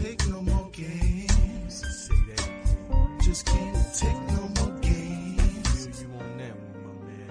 take no more games. Say that again. Just can't take no more games. You on that one, my man.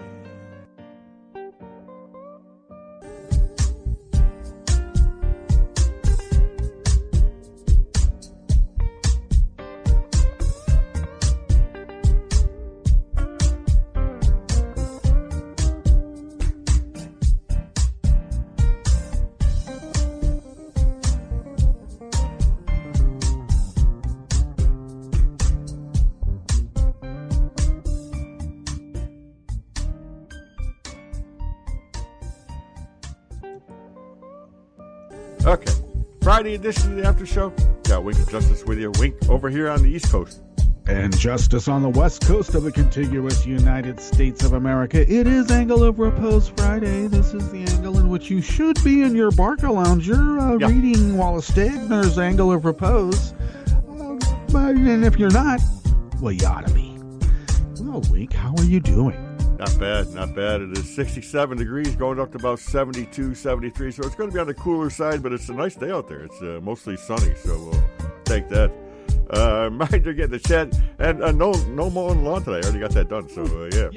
Okay, Friday edition of the After Show. Got Wink of Justice with you. Wink over here on the East Coast. And Justice on the west coast of the contiguous United States of America. It is Angle of Repose Friday. This is the angle in which you should be in your Barca Lounger reading Wallace Stegner's Angle of Repose. And if you're not, well, you ought to be. Well, Wink, how are you doing? Not bad, not bad. It is 67 degrees, going up to about 72, 73. So it's going to be on the cooler side, but it's a nice day out there. It's mostly sunny, so we'll take that. Reminder, get the chat. And no mowing lawn today. I already got that done, so yeah.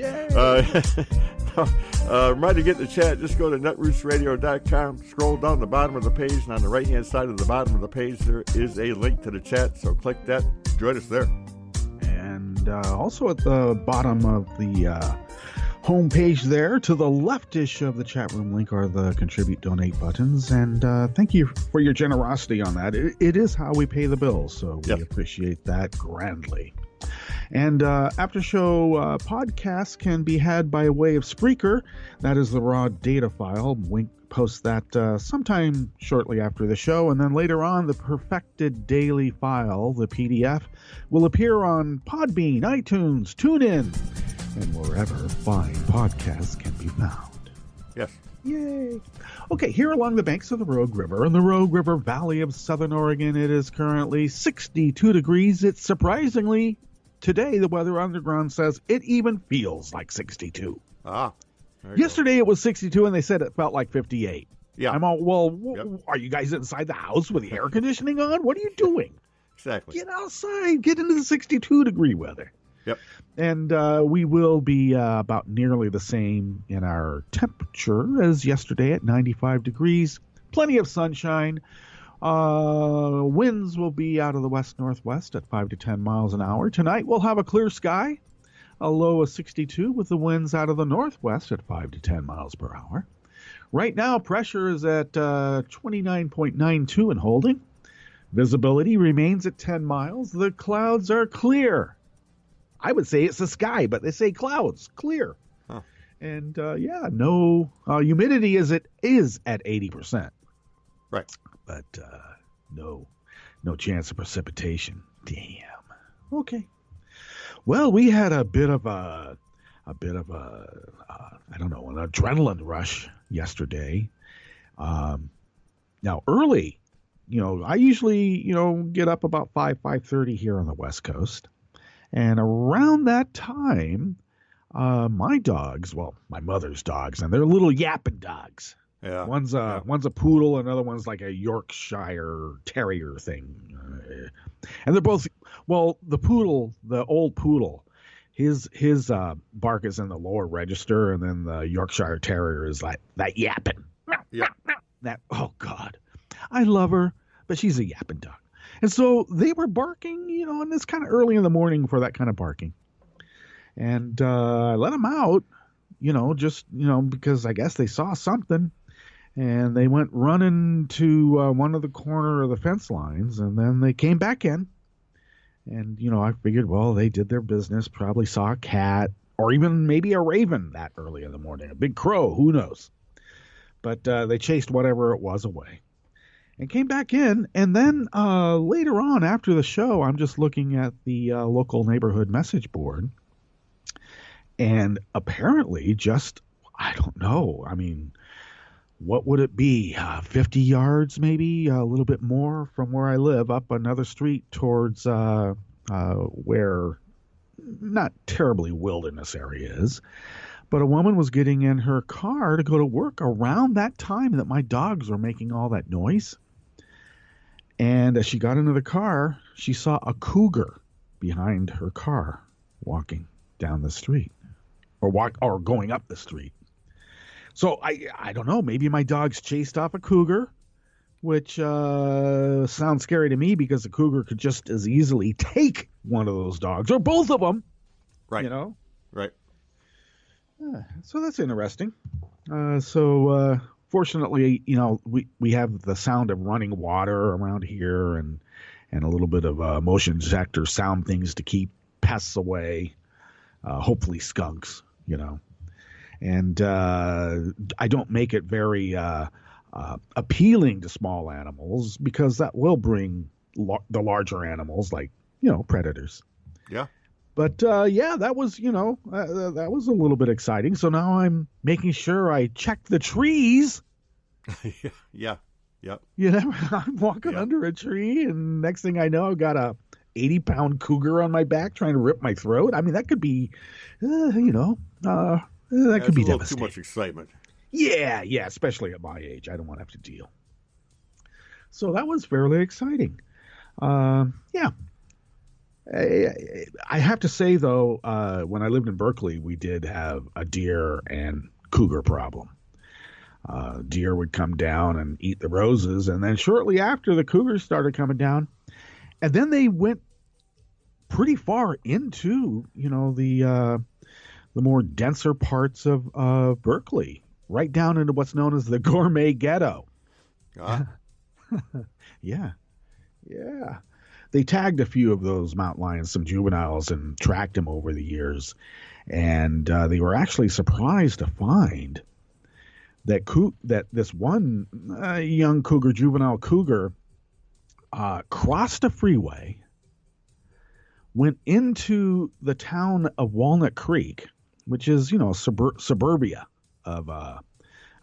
Reminder, get the chat. Just go to netrootsradio.com. Scroll down the bottom of the page, and on the right-hand side of the bottom of the page, there is a link to the chat. So click that. Join us there. And also at the bottom of the homepage there, to the leftish of the chat room link, are the contribute donate buttons, and thank you for your generosity on that. It is how we pay the bills, so we appreciate that grandly. And after show podcasts can be had by way of Spreaker. That is the raw data file. Wink posts that sometime shortly after the show, and then later on the perfected daily file, the PDF, will appear on Podbean, iTunes, TuneIn, and wherever fine podcasts can be found. Yes. Yay. Okay, here along the banks of the Rogue River, in the Rogue River Valley of Southern Oregon, it is currently 62 degrees. It's surprisingly, today the Weather Underground says it even feels like 62. Yesterday it was 62 and they said it felt like 58. Yeah. I'm all, well, are you guys inside the house with the air conditioning on? What are you doing? Exactly. Get outside. Get into the 62 degree weather. Yep. And we will be about nearly the same in our temperature as yesterday at 95 degrees. Plenty of sunshine. Winds will be out of the west-northwest at 5 to 10 miles an hour. Tonight we'll have a clear sky, a low of 62 with the winds out of the northwest at 5 to 10 miles per hour. Right now, pressure is at 29.92 and holding. Visibility remains at 10 miles. The clouds are clear. I would say it's the sky, but they say clouds, clear. Huh. And, no humidity is at 80%. Right. But no chance of precipitation. Damn. Okay. Well, we had a bit of a I don't know, an adrenaline rush yesterday. Now early, I usually, get up about 5:30 here on the West Coast. And around that time, my dogs, well, my mother's dogs, and they're little yapping dogs. Yeah. One's a poodle, another one's like a Yorkshire Terrier thing. And they're both, well, the poodle, the old poodle, his bark is in the lower register, and then the Yorkshire Terrier is like that yapping. Yeah. That, oh God, I love her, but she's a yapping dog. And so they were barking, and it's kind of early in the morning for that kind of barking. And I let them out, because I guess they saw something. And they went running to one of the corner of the fence lines, and then they came back in. And, I figured, well, they did their business, probably saw a cat, or even maybe a raven that early in the morning, a big crow, who knows. But they chased whatever it was away. And came back in, and then later on after the show, I'm just looking at the local neighborhood message board, and apparently I don't know, what would it be, 50 yards maybe, a little bit more from where I live, up another street towards where not terribly wilderness area is, but a woman was getting in her car to go to work around that time that my dogs were making all that noise. And as she got into the car, she saw a cougar behind her car walking down the street or going up the street. So I don't know. Maybe my dogs chased off a cougar, which sounds scary to me because the cougar could just as easily take one of those dogs or both of them. Right. You know? Right. So that's interesting. Fortunately, we have the sound of running water around here and a little bit of motion detector sound things to keep pests away, hopefully skunks, And I don't make it very appealing to small animals because that will bring the larger animals like, predators. Yeah. But that was, that was a little bit exciting. So now I'm making sure I check the trees. Yeah. Yep. I'm walking under a tree, and next thing I know, I've got a 80-pound cougar on my back trying to rip my throat. I mean, that could be, that could be a little devastating. Too much excitement. Yeah, especially at my age. I don't want to have to deal. So that was fairly exciting. Yeah. I have to say, though, when I lived in Berkeley, we did have a deer and cougar problem. Deer would come down and eat the roses, and then shortly after, the cougars started coming down, and then they went pretty far into, the more denser parts of Berkeley, right down into what's known as the gourmet ghetto. Yeah. They tagged a few of those mountain lions, some juveniles, and tracked them over the years. And they were actually surprised to find that this one young cougar, juvenile cougar, crossed a freeway, went into the town of Walnut Creek, which is, suburbia of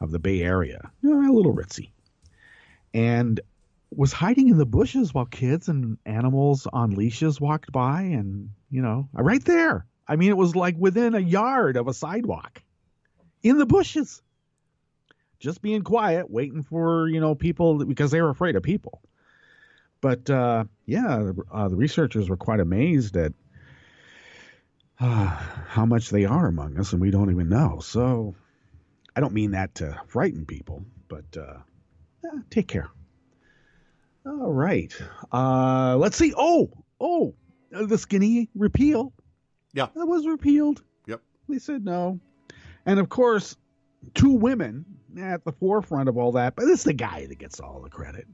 the Bay Area, a little ritzy, and was hiding in the bushes while kids and animals on leashes walked by, and right there. I mean, it was like within a yard of a sidewalk, in the bushes, just being quiet, waiting for people because they were afraid of people. But the researchers were quite amazed at how much they are among us, and we don't even know. So I don't mean that to frighten people, but take care. All right. Let's see. The skinny repeal. Yeah. That was repealed. Yep. They said no. And of course, two women at the forefront of all that, but it's the guy that gets all the credit.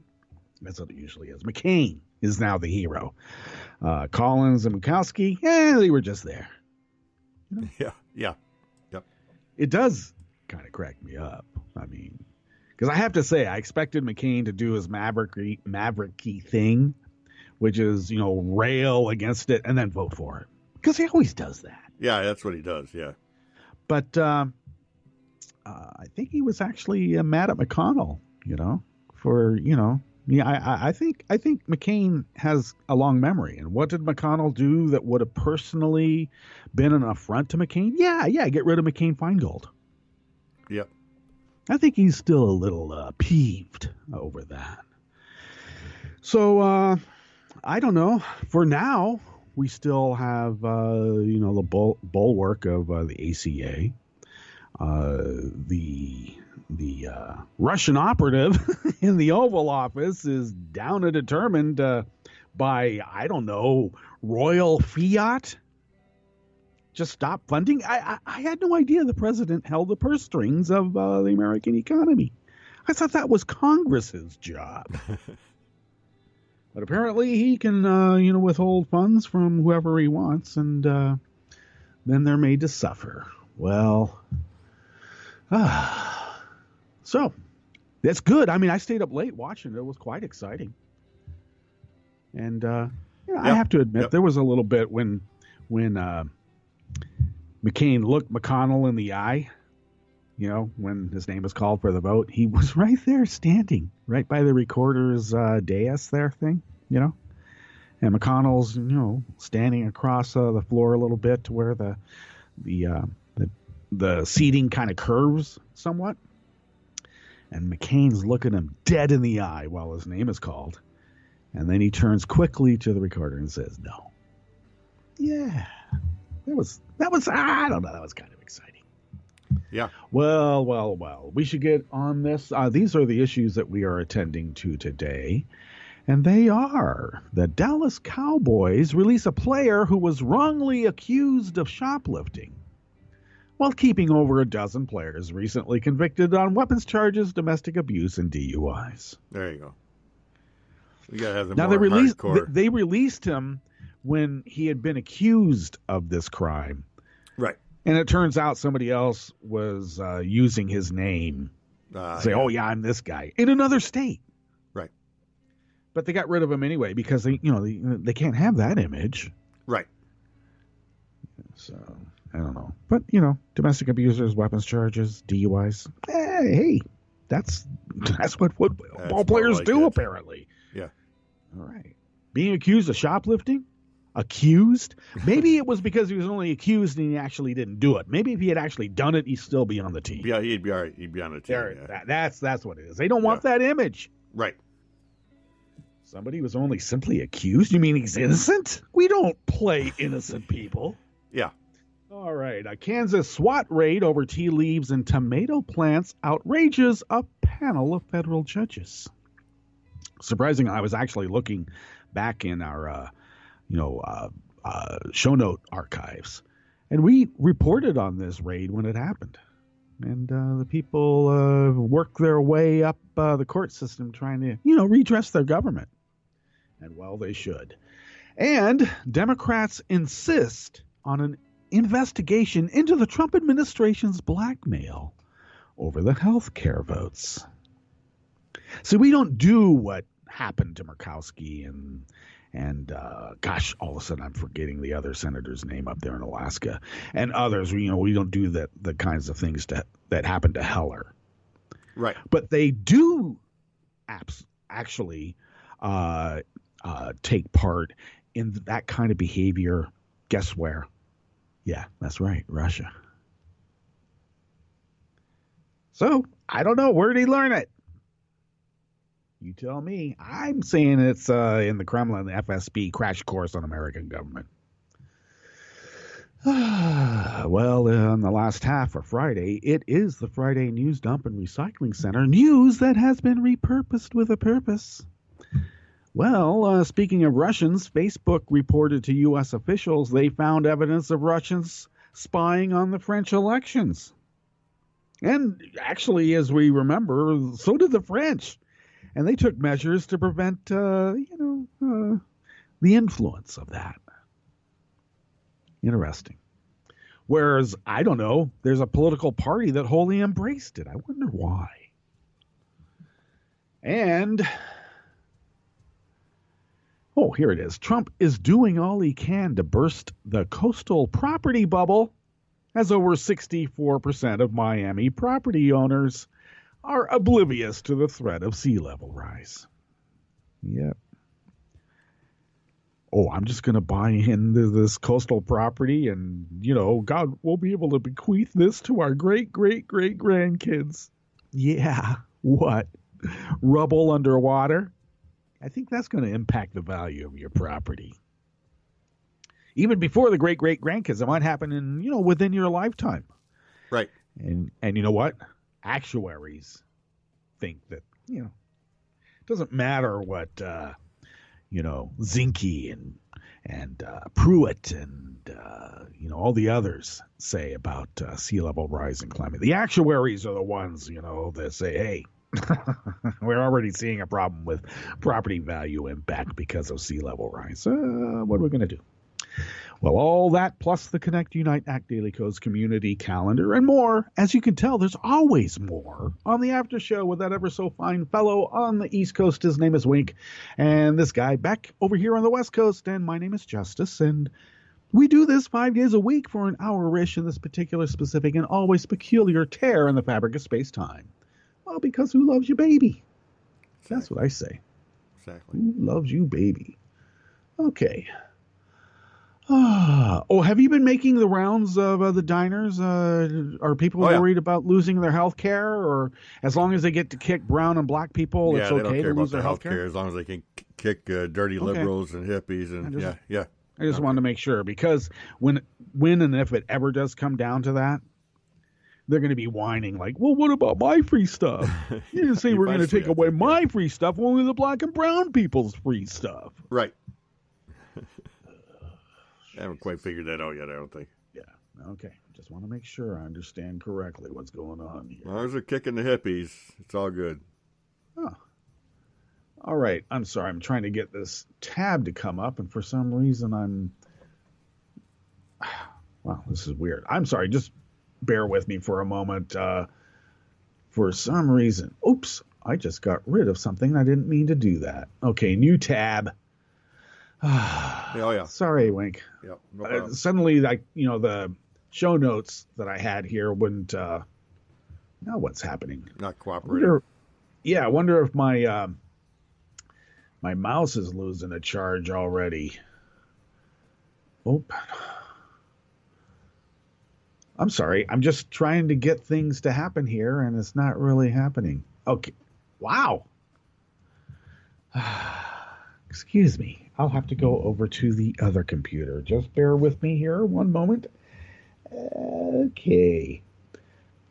That's what it usually is. McCain is now the hero. Collins and Murkowski, they were just there. Yeah. Yep. It does kind of crack me up. I mean, because I have to say, I expected McCain to do his mavericky thing, which is, rail against it and then vote for it. Because he always does that. Yeah, that's what he does, yeah. But I think he was actually mad at McConnell, I think McCain has a long memory. And what did McConnell do that would have personally been an affront to McCain? Yeah, get rid of McCain-Feingold. Yep. I think he's still a little peeved over that. So, I don't know. For now, we still have, the bulwark of the ACA. The Russian operative in the Oval Office is down and determined by, I don't know, royal fiat. Just stop funding. I had no idea the president held the purse strings of the American economy. I thought that was Congress's job. But apparently he can, withhold funds from whoever he wants, and then they're made to suffer. Well, so that's good. I mean, I stayed up late watching it. It was quite exciting. And I have to admit, there was a little bit when McCain looked McConnell in the eye, when his name was called for the vote. He was right there standing right by the recorder's dais there thing, and McConnell's, standing across the floor a little bit to where the seating kind of curves somewhat. And McCain's looking him dead in the eye while his name is called. And then he turns quickly to the recorder and says, no. Yeah. That was, I don't know, that was kind of exciting. Yeah. Well. We should get on this. These are the issues that we are attending to today. And they are the Dallas Cowboys release a player who was wrongly accused of shoplifting, while keeping over a dozen players recently convicted on weapons charges, domestic abuse, and DUIs. There you go. We gotta have the Now more hardcore. they released him when he had been accused of this crime. Right. And it turns out somebody else was using his name. Say, oh yeah, I'm this guy in another state. Right. But they got rid of him anyway because they can't have that image. Right. So I don't know, but domestic abusers, weapons charges, DUIs. Hey, that's what football players do apparently. Yeah. All right. Being accused of shoplifting. Accused? Maybe it was because he was only accused and he actually didn't do it. Maybe if he had actually done it, he'd still be on the team. Yeah, he'd be all right. He'd be on the team. Yeah. That's what it is. They don't want that image. Right. Somebody was only simply accused? You mean he's innocent? We don't play innocent people. Yeah. All right. A Kansas SWAT raid over tea leaves and tomato plants outrages a panel of federal judges. Surprising, I was actually looking back in our show note archives. And we reported on this raid when it happened. And the people worked their way up the court system trying to, redress their government. And well, they should. And Democrats insist on an investigation into the Trump administration's blackmail over the health care votes. So we don't do what happened to Murkowski and gosh, all of a sudden I'm forgetting the other senator's name up there in Alaska and others. We don't do the kinds of things that happened to Heller. Right. But they do actually take part in that kind of behavior. Guess where? Yeah, that's right, Russia. So I don't know. Where did he learn it? You tell me. I'm saying it's in the Kremlin, the FSB crash course on American government. Well, on the last half of Friday, it is the Friday News Dump and Recycling Center. News that has been repurposed with a purpose. Well, speaking of Russians, Facebook reported to U.S. officials they found evidence of Russians spying on the French elections. And actually, as we remember, so did the French. And they took measures to prevent, the influence of that. Interesting. Whereas, I don't know, there's a political party that wholly embraced it. I wonder why. And, here it is. Trump is doing all he can to burst the coastal property bubble, as over 64% of Miami property owners are oblivious to the threat of sea level rise. Yep. I'm just going to buy into this coastal property and, God will be able to bequeath this to our great-great-great-grandkids. Yeah, what? Rubble underwater? I think that's going to impact the value of your property. Even before the great-great-grandkids, it might happen in, within your lifetime. Right. And you know what? Actuaries think that, it doesn't matter what, Zinke and Pruitt and, all the others say about sea level rise and climate. The actuaries are the ones, that say, hey, we're already seeing a problem with property value impact because of sea level rise. What are we going to do? Well, all that plus the Connect, Unite, Act Daily Codes community calendar and more. As you can tell, there's always more on the after show with that ever so fine fellow on the East Coast. His name is Wink, and this guy back over here on the West Coast. And my name is Justice, and we do this 5 days a week for an hour-ish in this particular specific and always peculiar tear in the fabric of space-time. Well, because who loves you, baby? Exactly. That's what I say. Exactly. Who loves you, baby? Okay. Oh, have you been making the rounds of the diners? Are people Oh, yeah. worried about losing their health care? Or as long as they get to kick brown and black people, Yeah, it's they don't okay care to about lose the their health health care care? as long as they can kick dirty liberals and hippies and I just wanted to make sure, because when and if it ever does come down to that, they're going to be whining like, well, what about my free stuff? You didn't say we're going to Eventually, take I away think, my free stuff, only the black and brown people's free stuff. Right. I haven't quite figured that out yet, I don't think. Yeah. Okay. Just want to make sure I understand correctly what's going on here. As long as they're kicking the hippies, it's all good. Oh. All right. I'm sorry. I'm trying to get this tab to come up, and for some reason wow, this is weird. I'm sorry. Just bear with me for a moment. For some reason. Oops. I just got rid of something. I didn't mean to do that. Okay. New tab. Oh, yeah. Sorry, Wink. Yep, no problem. Suddenly, the show notes that I had here wouldn't. Now what's happening? Not cooperating. I wonder if my my mouse is losing a charge already. Open. I'm sorry. I'm just trying to get things to happen here, and it's not really happening. Okay. Wow. Excuse me. I'll have to go over to the other computer. Just bear with me here one moment. Okay.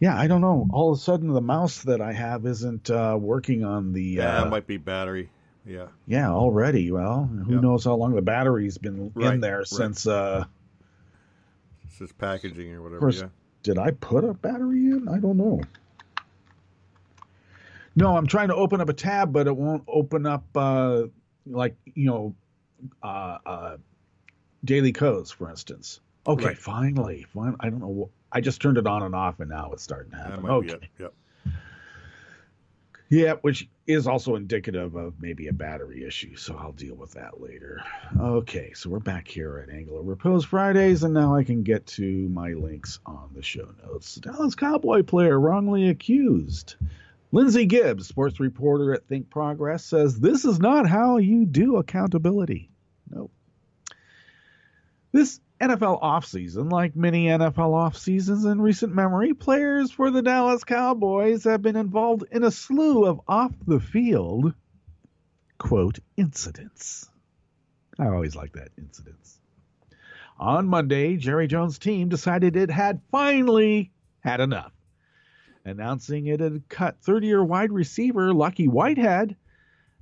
Yeah, I don't know. All of a sudden, the mouse that I have isn't working on the... Yeah, it might be battery. Yeah. Yeah, already. Well, who knows how long the battery's been in there since... It's just packaging or whatever, of course, did I put a battery in? I don't know. No, I'm trying to open up a tab, but it won't open up... daily codes, for instance. Okay, Right. finally. I don't know. I just turned it on and off, and now it's starting to That happen. might be Okay. it. Yep. Yeah, which is also indicative of maybe a battery issue, so I'll deal with that later. Okay, so we're back here at Angular Repose Fridays, and now I can get to my links on the show notes. Dallas Cowboy player wrongly accused. Lindsey Gibbs, sports reporter at Think Progress, says this is not how you do accountability. Nope. This NFL offseason, like many NFL offseasons in recent memory, players for the Dallas Cowboys have been involved in a slew of off-the-field, quote, incidents. I always like that, incidents. On Monday, Jerry Jones' team decided it had finally had enough, announcing it had cut 30-year wide receiver Lucky Whitehead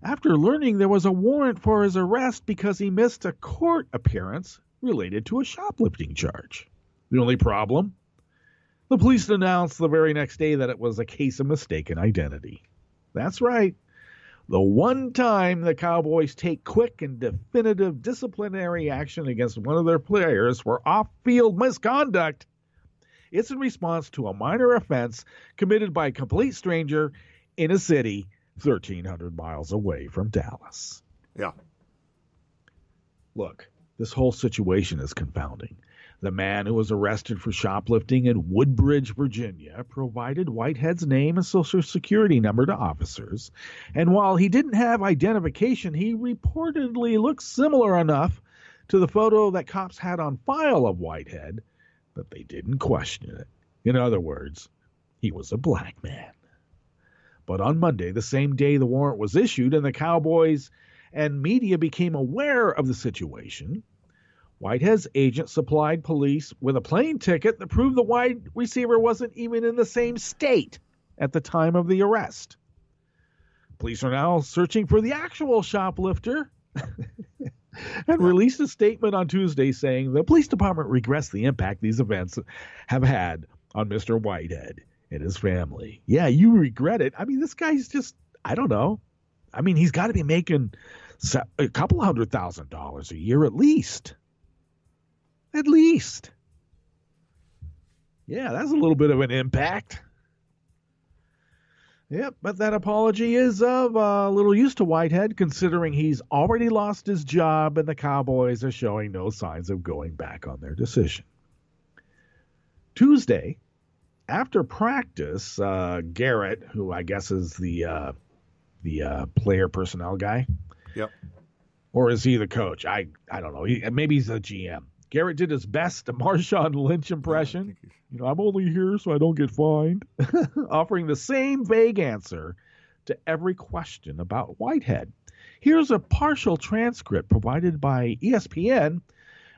after learning there was a warrant for his arrest because he missed a court appearance related to a shoplifting charge. The only problem? The police announced the very next day that it was a case of mistaken identity. That's right. The one time the Cowboys take quick and definitive disciplinary action against one of their players for off-field misconduct, it's in response to a minor offense committed by a complete stranger in a city 1,300 miles away from Dallas. Yeah. Look, this whole situation is confounding. The man who was arrested for shoplifting in Woodbridge, Virginia, provided Whitehead's name and social security number to officers, and while he didn't have identification, he reportedly looked similar enough to the photo that cops had on file of Whitehead that they didn't question it. In other words, he was a black man. But on Monday, the same day the warrant was issued and the Cowboys and media became aware of the situation, Whitehead's agent supplied police with a plane ticket that proved the wide receiver wasn't even in the same state at the time of the arrest. Police are now searching for the actual shoplifter and released a statement on Tuesday saying the police department regrets the impact these events have had on Mr. Whitehead and his family. Yeah, you regret it. I mean, this guy's just, I don't know. I mean, he's got to be making a couple $100,000 a year at least. At least. Yeah, that's a little bit of an impact. Yep, but that apology is of little use to Whitehead, considering he's already lost his job and the Cowboys are showing no signs of going back on their decision. Tuesday, after practice, Garrett, who I guess is the player personnel guy. Yep. Or is he the coach? I don't know. Maybe he's the GM. Garrett did his best Marshawn Lynch impression. I'm only here so I don't get fined. Offering the same vague answer to every question about Whitehead. Here's a partial transcript provided by ESPN.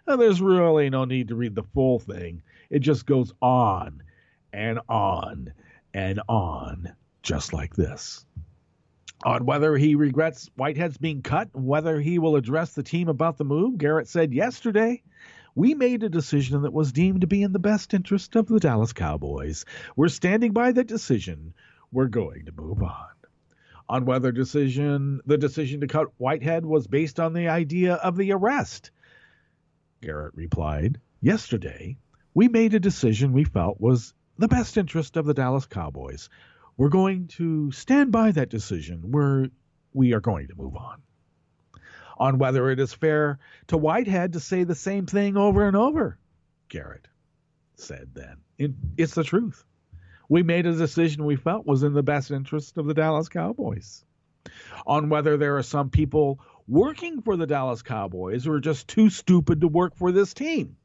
And there's really no need to read the full thing. It just goes on and on and on, just like this. On whether he regrets Whitehead's being cut and whether he will address the team about the move, Garrett said, yesterday, we made a decision that was deemed to be in the best interest of the Dallas Cowboys. We're standing by that decision. We're going to move on. On whether the decision to cut Whitehead was based on the idea of the arrest, Garrett replied, yesterday, we made a decision we felt was the best interest of the Dallas Cowboys. We're going to stand by that decision. We are going to move on. On whether it is fair to Whitehead to say the same thing over and over, Garrett said then, it's the truth. We made a decision we felt was in the best interest of the Dallas Cowboys. On whether there are some people working for the Dallas Cowboys who are just too stupid to work for this team,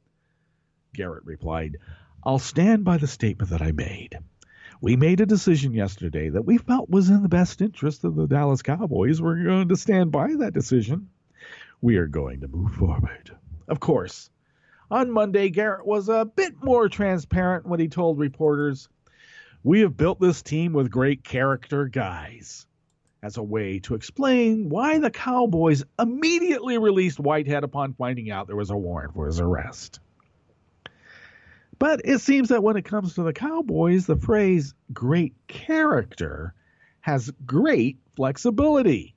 Garrett replied, I'll stand by the statement that I made. We made a decision yesterday that we felt was in the best interest of the Dallas Cowboys. We're going to stand by that decision. We are going to move forward. Of course, on Monday, Garrett was a bit more transparent when he told reporters, we have built this team with great character guys, as a way to explain why the Cowboys immediately released Whitehead upon finding out there was a warrant for his arrest. But it seems that when it comes to the Cowboys, the phrase great character has great flexibility.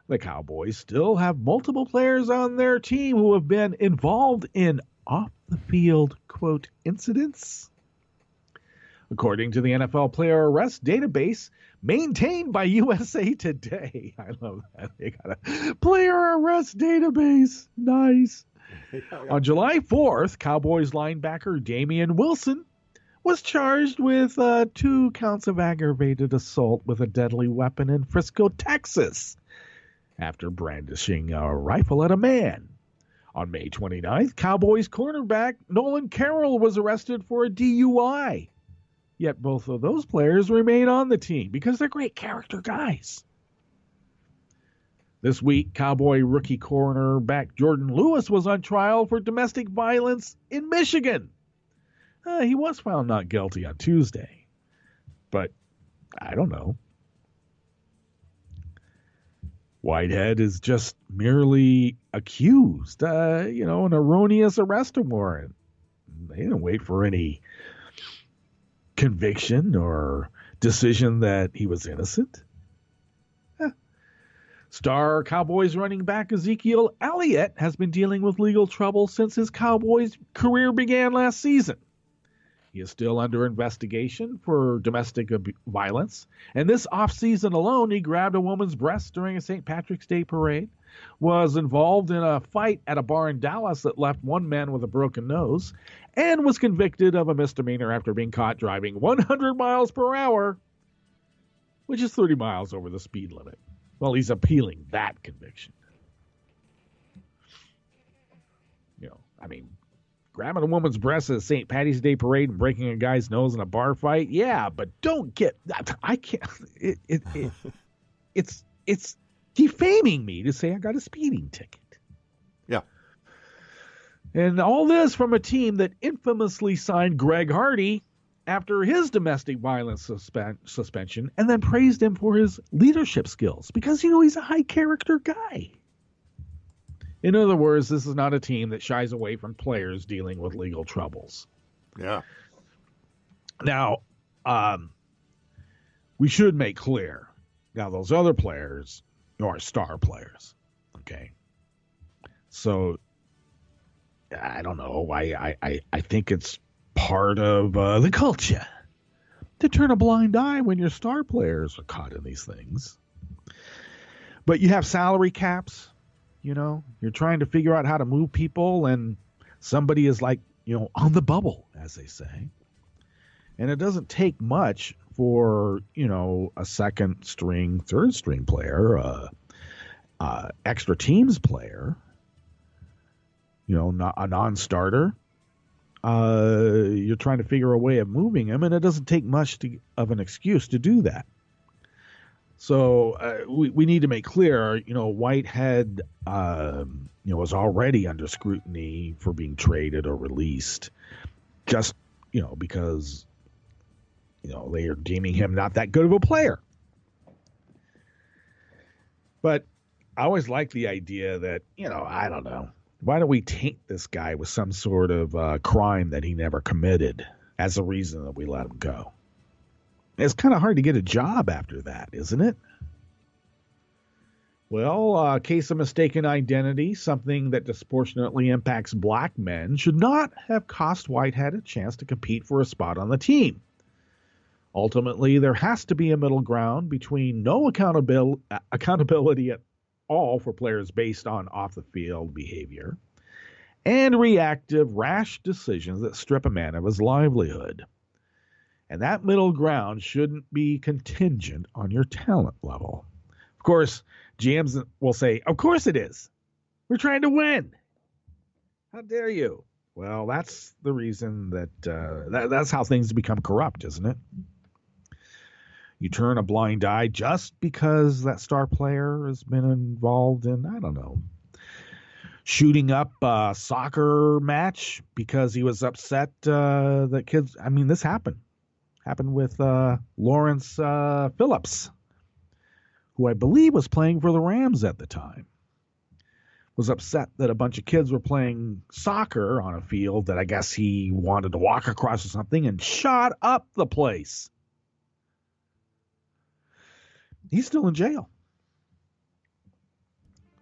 The Cowboys still have multiple players on their team who have been involved in off-the-field, quote, incidents. According to the NFL player arrest database maintained by USA Today. I love that. They got a player arrest database. Nice. On July 4th, Cowboys linebacker Damian Wilson was charged with 2 counts of aggravated assault with a deadly weapon in Frisco, Texas, after brandishing a rifle at a man. On May 29th, Cowboys cornerback Nolan Carroll was arrested for a DUI. Yet both of those players remain on the team because they're great character guys. This week, Cowboy rookie cornerback Jordan Lewis was on trial for domestic violence in Michigan. He was found not guilty on Tuesday. But I don't know. Whitehead is just merely accused, an erroneous arrest warrant. They didn't wait for any conviction or decision that he was innocent. Star Cowboys running back Ezekiel Elliott has been dealing with legal trouble since his Cowboys career began last season. He is still under investigation for domestic violence, and this offseason alone, he grabbed a woman's breast during a St. Patrick's Day parade, was involved in a fight at a bar in Dallas that left one man with a broken nose, and was convicted of a misdemeanor after being caught driving 100 miles per hour, which is 30 miles over the speed limit. Well, he's appealing that conviction. Grabbing a woman's breast at a St. Patty's Day parade and breaking a guy's nose in a bar fight, yeah, but don't get. I can't. It's defaming me to say I got a speeding ticket. Yeah. And all this from a team that infamously signed Greg Hardy after his domestic violence suspension and then praised him for his leadership skills because, he's a high character guy. In other words, this is not a team that shies away from players dealing with legal troubles. Yeah. Now, we should make clear, now those other players are star players, okay? So, I don't know. I think it's part of the culture to turn a blind eye when your star players are caught in these things. But you have salary caps. You're trying to figure out how to move people, and somebody is on the bubble, as they say. And it doesn't take much for, a second string, third string player, extra teams player not a non-starter. You're trying to figure a way of moving him, and it doesn't take much of an excuse to do that. So we need to make clear, Whitehead, was already under scrutiny for being traded or released, just because they are deeming him not that good of a player. But I always like the idea that I don't know, why don't we taint this guy with some sort of crime that he never committed as a reason that we let him go? It's kind of hard to get a job after that, isn't it? Well, case of mistaken identity, something that disproportionately impacts black men, should not have cost Whitehead a chance to compete for a spot on the team. Ultimately, there has to be a middle ground between no accountability at all for players based on off-the-field behavior and reactive, rash decisions that strip a man of his livelihood. And that middle ground shouldn't be contingent on your talent level. Of course, GMs will say, of course it is. We're trying to win. How dare you? Well, that's the reason that's how things become corrupt, isn't it? You turn a blind eye just because that star player has been involved in, I don't know, shooting up a soccer match because he was upset that kids. I mean, this happened with Lawrence Phillips, who I believe was playing for the Rams at the time. Was upset that a bunch of kids were playing soccer on a field that I guess he wanted to walk across or something, and shot up the place. He's still in jail.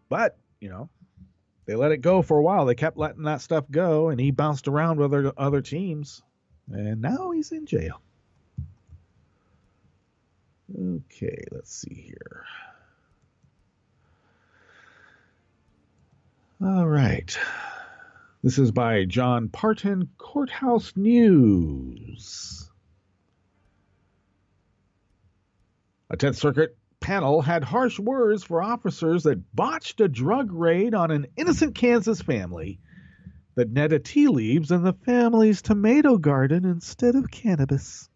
But, they let it go for a while. They kept letting that stuff go, and he bounced around with other teams. And now he's in jail. Okay, let's see here. All right. This is by John Parton, Courthouse News. A 10th Circuit panel had harsh words for officers that botched a drug raid on an innocent Kansas family that netted tea leaves in the family's tomato garden instead of cannabis.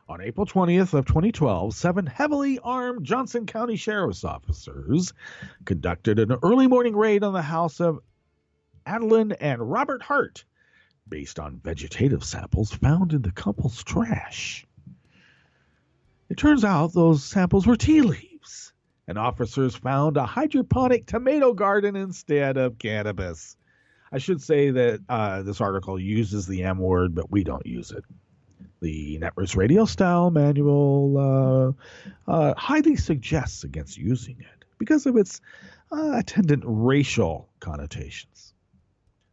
On April 20th of 2012, 7 heavily armed Johnson County Sheriff's officers conducted an early morning raid on the house of Adeline and Robert Hart, based on vegetative samples found in the couple's trash. It turns out those samples were tea leaves, and officers found a hydroponic tomato garden instead of cannabis. I should say that this article uses the M word, but we don't use it. The Networks Radio Style Manual highly suggests against using it because of its attendant racial connotations.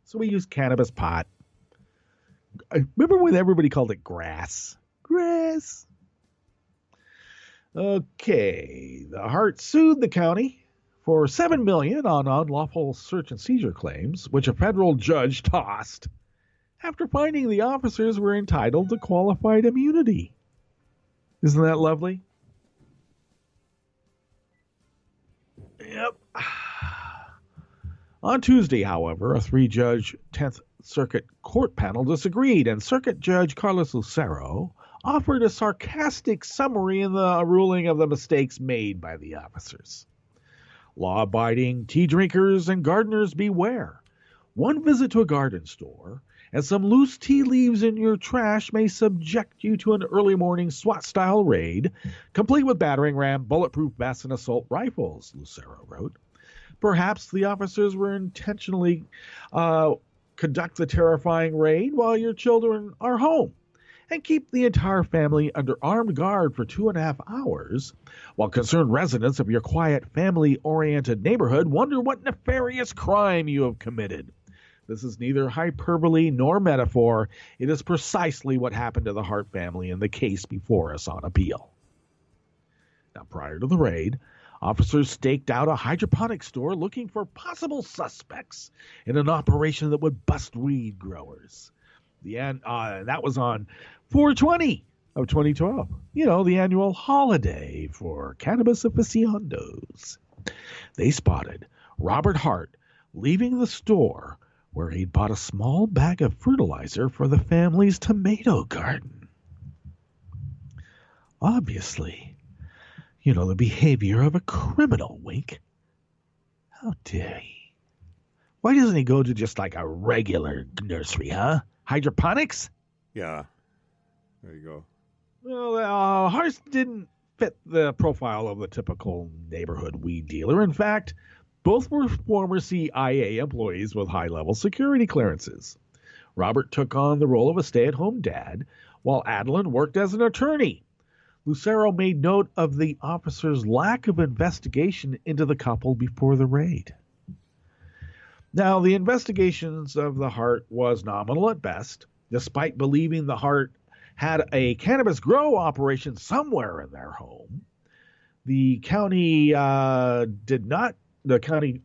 So we use cannabis pot. I remember when everybody called it grass. Grass. Okay, the Hart sued the county for $7 million on unlawful search and seizure claims, which a federal judge tossed after finding the officers were entitled to qualified immunity. Isn't that lovely? Yep. On Tuesday, however, a 3-judge 10th Circuit Court panel disagreed, and Circuit Judge Carlos Lucero offered a sarcastic summary in the ruling of the mistakes made by the officers. Law-abiding tea drinkers and gardeners beware. One visit to a garden store and some loose tea leaves in your trash may subject you to an early morning SWAT-style raid, complete with battering ram, bulletproof vests, and assault rifles, Lucero wrote. Perhaps the officers were intentionally conduct the terrifying raid while your children are home, and keep the entire family under armed guard for 2.5 hours, while concerned residents of your quiet, family-oriented neighborhood wonder what nefarious crime you have committed. This is neither hyperbole nor metaphor. It is precisely what happened to the Hart family in the case before us on appeal. Now, prior to the raid, officers staked out a hydroponic store looking for possible suspects in an operation that would bust weed growers. That was on 4/20 of 2012. The annual holiday for cannabis aficionados. They spotted Robert Hart leaving the store where he'd bought a small bag of fertilizer for the family's tomato garden. Obviously, the behavior of a criminal, Wink. How dare he? Why doesn't he go to just like a regular nursery, huh? Hydroponics? Yeah. There you go. Well, Hartz didn't fit the profile of the typical neighborhood weed dealer. In fact, both were former CIA employees with high-level security clearances. Robert took on the role of a stay-at-home dad, while Adeline worked as an attorney. Lucero made note of the officer's lack of investigation into the couple before the raid. Now, the investigations of the Hart was nominal at best, despite believing the Hart had a cannabis grow operation somewhere in their home. The county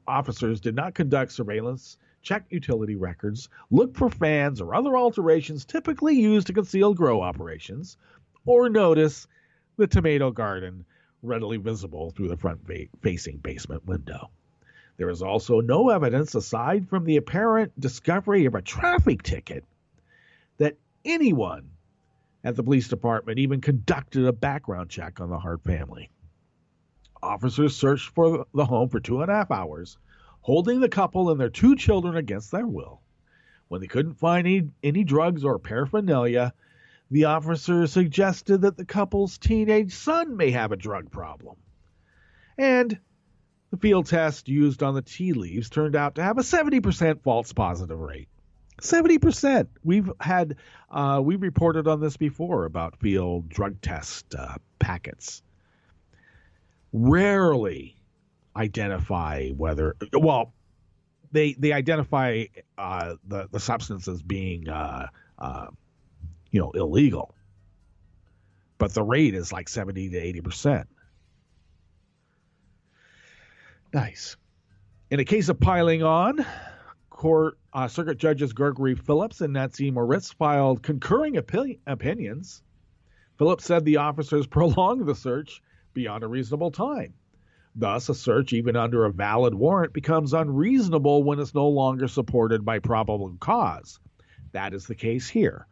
officers did not conduct surveillance, check utility records, look for fans or other alterations typically used to conceal grow operations, or notice the tomato garden readily visible through the front-facing basement window. There is also no evidence, aside from the apparent discovery of a traffic ticket, that anyone at the police department even conducted a background check on the Hart family. Officers searched for the home for 2.5 hours, holding the couple and their 2 children against their will. When they couldn't find any drugs or paraphernalia, the officers suggested that the couple's teenage son may have a drug problem. And the field test used on the tea leaves turned out to have a 70% false positive rate. 70%. We've reported on this before about field drug test packets. Rarely identify whether, they identify the substance as being illegal, but the rate is like 70 to 80%. Nice. In a case of piling on, Circuit Judges Gregory Phillips and Nancy Moritz filed concurring opinions. Phillips said the officers prolonged the search beyond a reasonable time. Thus, a search, even under a valid warrant, becomes unreasonable when it's no longer supported by probable cause. That is the case here.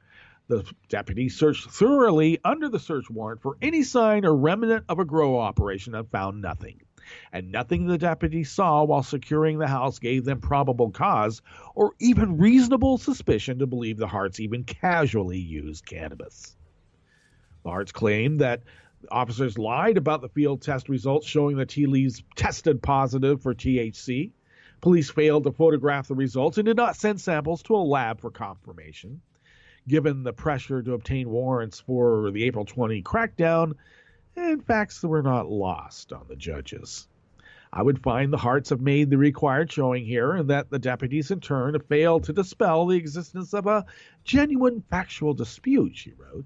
The deputies searched thoroughly under the search warrant for any sign or remnant of a grow operation and found nothing. And nothing the deputies saw while securing the house gave them probable cause or even reasonable suspicion to believe the Harts even casually used cannabis. The Harts claimed that officers lied about the field test results showing the tea leaves tested positive for THC. Police failed to photograph the results and did not send samples to a lab for confirmation. Given the pressure to obtain warrants for the April 20 crackdown, and facts were not lost on the judges. I would find the Harts have made the required showing here, and that the deputies in turn have failed to dispel the existence of a genuine factual dispute, she wrote.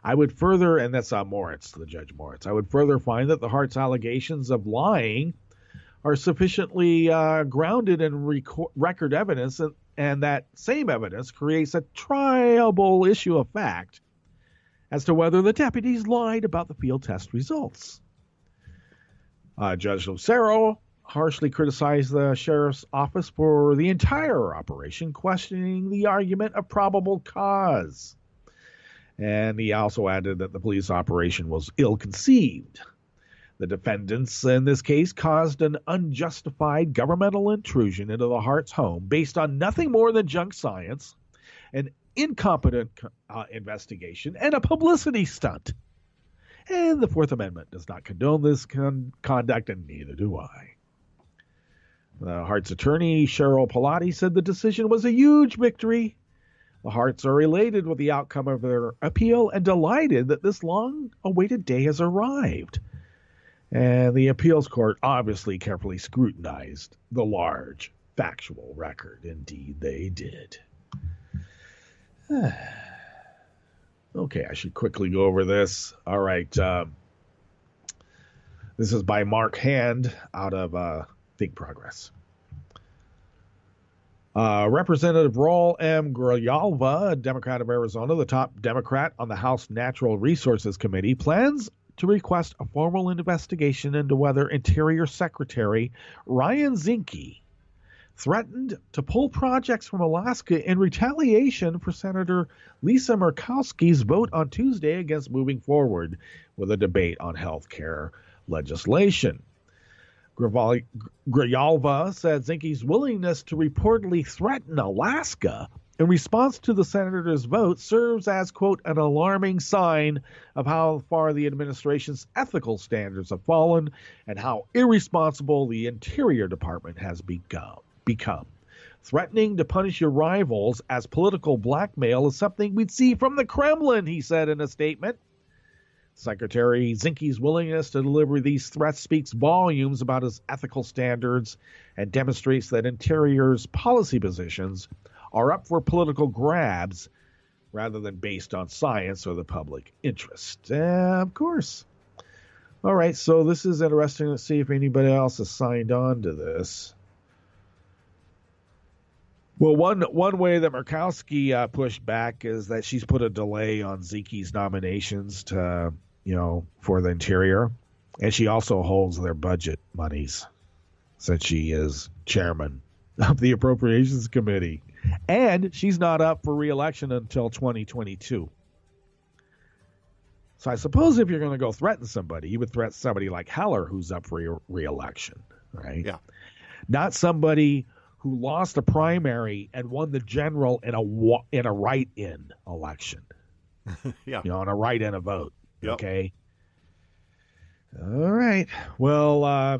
I would further, and that's Moritz, the Judge Moritz, I would further find that the Harts' allegations of lying are sufficiently grounded in record evidence, and that same evidence creates a triable issue of fact as to whether the deputies lied about the field test results. Judge Lucero harshly criticized the sheriff's office for the entire operation, questioning the argument of probable cause. And he also added that the police operation was ill-conceived. The defendants in this case caused an unjustified governmental intrusion into the Harts' home based on nothing more than junk science, an incompetent investigation, and a publicity stunt. And the Fourth Amendment does not condone this conduct, and neither do I. The Harts' attorney, Cheryl Pilati, said the decision was a huge victory. The Harts are elated with the outcome of their appeal and delighted that this long-awaited day has arrived. And the appeals court obviously carefully scrutinized the large factual record. Indeed, they did. Okay, I should quickly go over this. All right. This is by Mark Hand out of Think Progress. Representative Raul M. Grijalva, a Democrat of Arizona, the top Democrat on the House Natural Resources Committee, plans to request a formal investigation into whether Interior Secretary Ryan Zinke threatened to pull projects from Alaska in retaliation for Senator Lisa Murkowski's vote on Tuesday against moving forward with a debate on health care legislation. Grijalva said Zinke's willingness to reportedly threaten Alaska in response to the senator's vote serves as, quote, an alarming sign of how far the administration's ethical standards have fallen and how irresponsible the Interior Department has become. Threatening to punish your rivals as political blackmail is something we'd see from the Kremlin, he said in a statement. Secretary Zinke's willingness to deliver these threats speaks volumes about his ethical standards and demonstrates that Interior's policy positions are up for political grabs rather than based on science or the public interest. Of course. All right, so this is interesting. Let's see if anybody else has signed on to this. Well, one way that Murkowski pushed back is that she's put a delay on Zinke's nominations to, for the Interior, and she also holds their budget monies since she is chairman of the Appropriations Committee, and she's not up for re-election until 2022. So I suppose if you're going to go threaten somebody, you would threaten somebody like Heller, who's up for re-election, right? Yeah. Not somebody who lost a primary and won the general in a write-in election. Yeah. On a write-in a vote. Yep. Okay. All right. Well,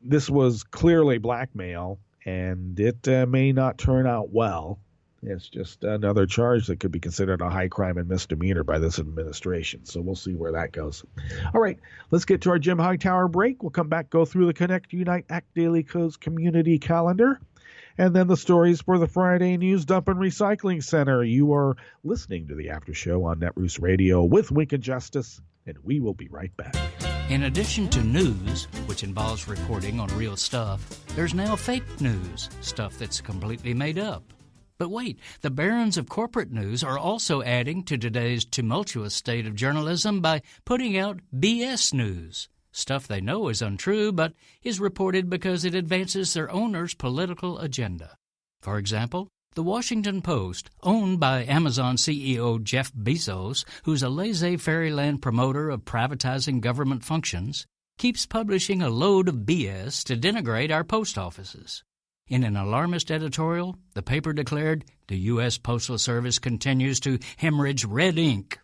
this was clearly blackmail, and it may not turn out well. It's just another charge that could be considered a high crime and misdemeanor by this administration. So we'll see where that goes. All right, let's get to our Jim Hightower break. We'll come back, go through the Connect, Unite, Act Daily Co's community calendar, and then the stories for the Friday News Dump and Recycling Center. You are listening to the After Show on Netroots Radio with Wink and Justice, and we will be right back. In addition to news, which involves reporting on real stuff, there's now fake news, stuff that's completely made up. But wait, the barons of corporate news are also adding to today's tumultuous state of journalism by putting out BS news, stuff they know is untrue but is reported because it advances their owner's political agenda. For example, the Washington Post, owned by Amazon CEO Jeff Bezos, who's a laissez-faire land promoter of privatizing government functions, keeps publishing a load of BS to denigrate our post offices. In an alarmist editorial, the paper declared the U.S. Postal Service continues to hemorrhage red ink.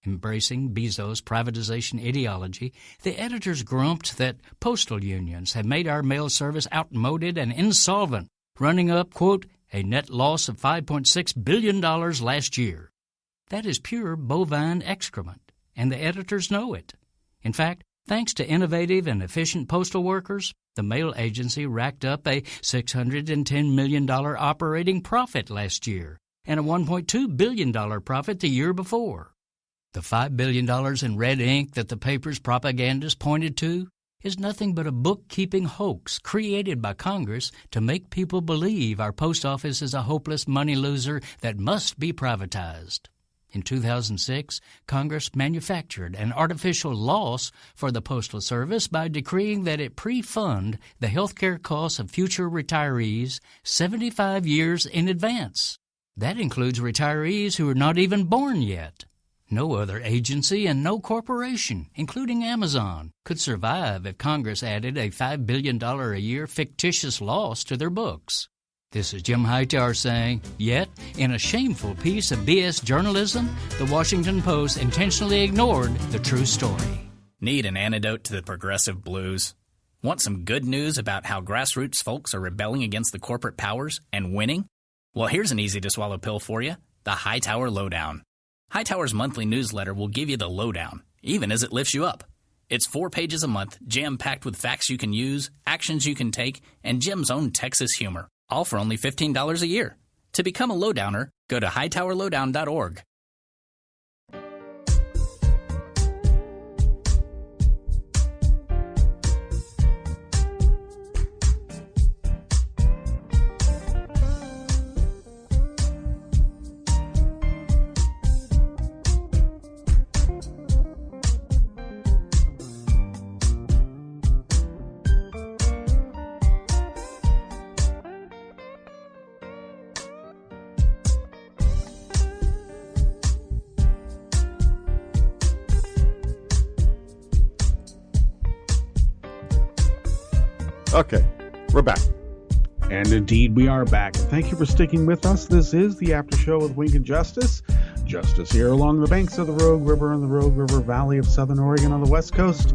Embracing Bezos' privatization ideology, the editors grumped that postal unions have made our mail service outmoded and insolvent, running up, quote, a net loss of $5.6 billion last year. That is pure bovine excrement, and the editors know it. In fact, thanks to innovative and efficient postal workers, the mail agency racked up a $610 million operating profit last year and a $1.2 billion profit the year before. The $5 billion in red ink that the paper's propagandists pointed to is nothing but a bookkeeping hoax created by Congress to make people believe our post office is a hopeless money loser that must be privatized. In 2006, Congress manufactured an artificial loss for the Postal Service by decreeing that it pre-fund the health care costs of future retirees 75 years in advance. That includes retirees who are not even born yet. No other agency and no corporation, including Amazon, could survive if Congress added a $5 billion a year fictitious loss to their books. This is Jim Hightower saying, yet, in a shameful piece of BS journalism, the Washington Post intentionally ignored the true story. Need an antidote to the progressive blues? Want some good news about how grassroots folks are rebelling against the corporate powers and winning? Well, here's an easy-to-swallow pill for you, the Hightower Lowdown. Hightower's monthly newsletter will give you the lowdown, even as it lifts you up. It's 4 pages a month, jam-packed with facts you can use, actions you can take, and Jim's own Texas humor. All for only $15 a year. To become a lowdowner, go to hightowerlowdown.org. Okay, we're back. And indeed, we are back. Thank you for sticking with us. This is the After Show with Wink and Justice. Justice here along the banks of the Rogue River and the Rogue River Valley of Southern Oregon on the West Coast.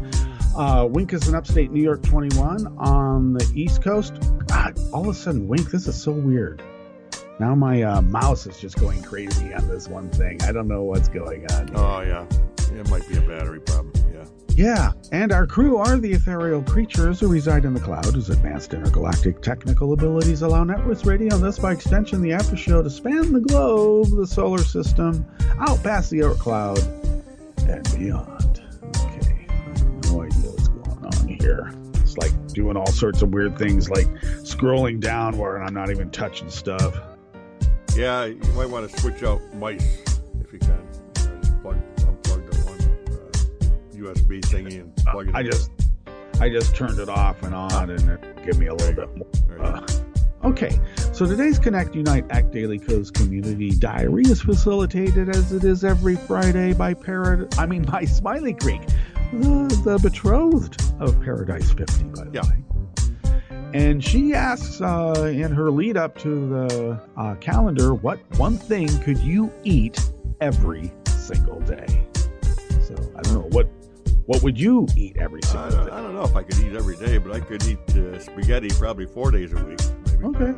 Wink is in upstate New York 21 on the East Coast. God, all of a sudden, Wink, this is so weird. Now my mouse is just going crazy on this one thing. I don't know what's going on here. Oh, yeah. It might be a battery problem. Yeah. Yeah, and our crew are the ethereal creatures who reside in the cloud, whose advanced intergalactic technical abilities allow Networks Radio, and thus by extension the After Show, to span the globe, the solar system, out past the Oort cloud, and beyond. Okay, I have no idea what's going on here. It's like doing all sorts of weird things, like scrolling down where I'm not even touching stuff. Yeah, you might want to switch out mice if you can. Just unplug the one USB thingy and plug it in. I just turned it off and on, and it gave me a little bit more. Okay, so today's Connect, Unite, Act Daily Co's Community Diary is facilitated as it is every Friday by by Smiley Creek, the betrothed of Paradise 50, by the way. And she asks in her lead up to the calendar, what one thing could you eat every single day? So I don't know, what would you eat every single day? I don't know if I could eat every day, but I could eat spaghetti probably 4 days a week, maybe. Okay.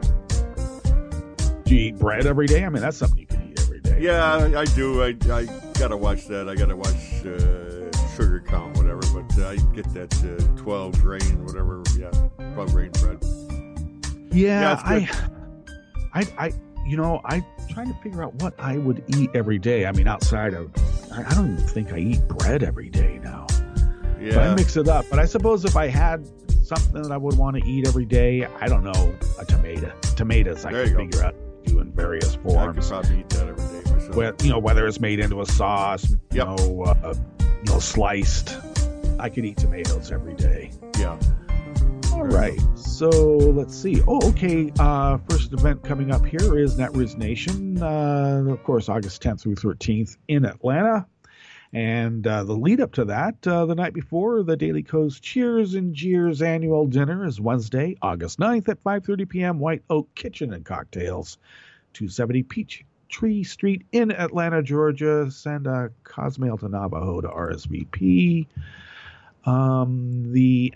Do you eat bread every day? I mean, that's something you can eat every day. Yeah, I do. I gotta watch that. I gotta watch sugar count, whatever. But I get that 12 grain, whatever. Yeah, 12 grain bread. Yeah, I'm trying to figure out what I would eat every day. I mean, outside of, I don't even think I eat bread every day now. Yeah. But I mix it up. But I suppose if I had something that I would want to eat every day, I don't know, a tomato. Tomatoes I can figure out to do in various forms. I could probably eat that every day myself. Whether it's made into a sauce, sliced. I could eat tomatoes every day. Yeah. All right. So let's see. Oh, okay. First event coming up here is NetRiz Nation. Of course, August 10th through 13th in Atlanta. And the lead up to that, the night before, the Daily Coast Cheers and Jeers annual dinner is Wednesday, August 9th at 5:30 p.m. White Oak Kitchen and Cocktails, 270 Peachtree Street in Atlanta, Georgia. Send a Cosmail to Navajo to RSVP. The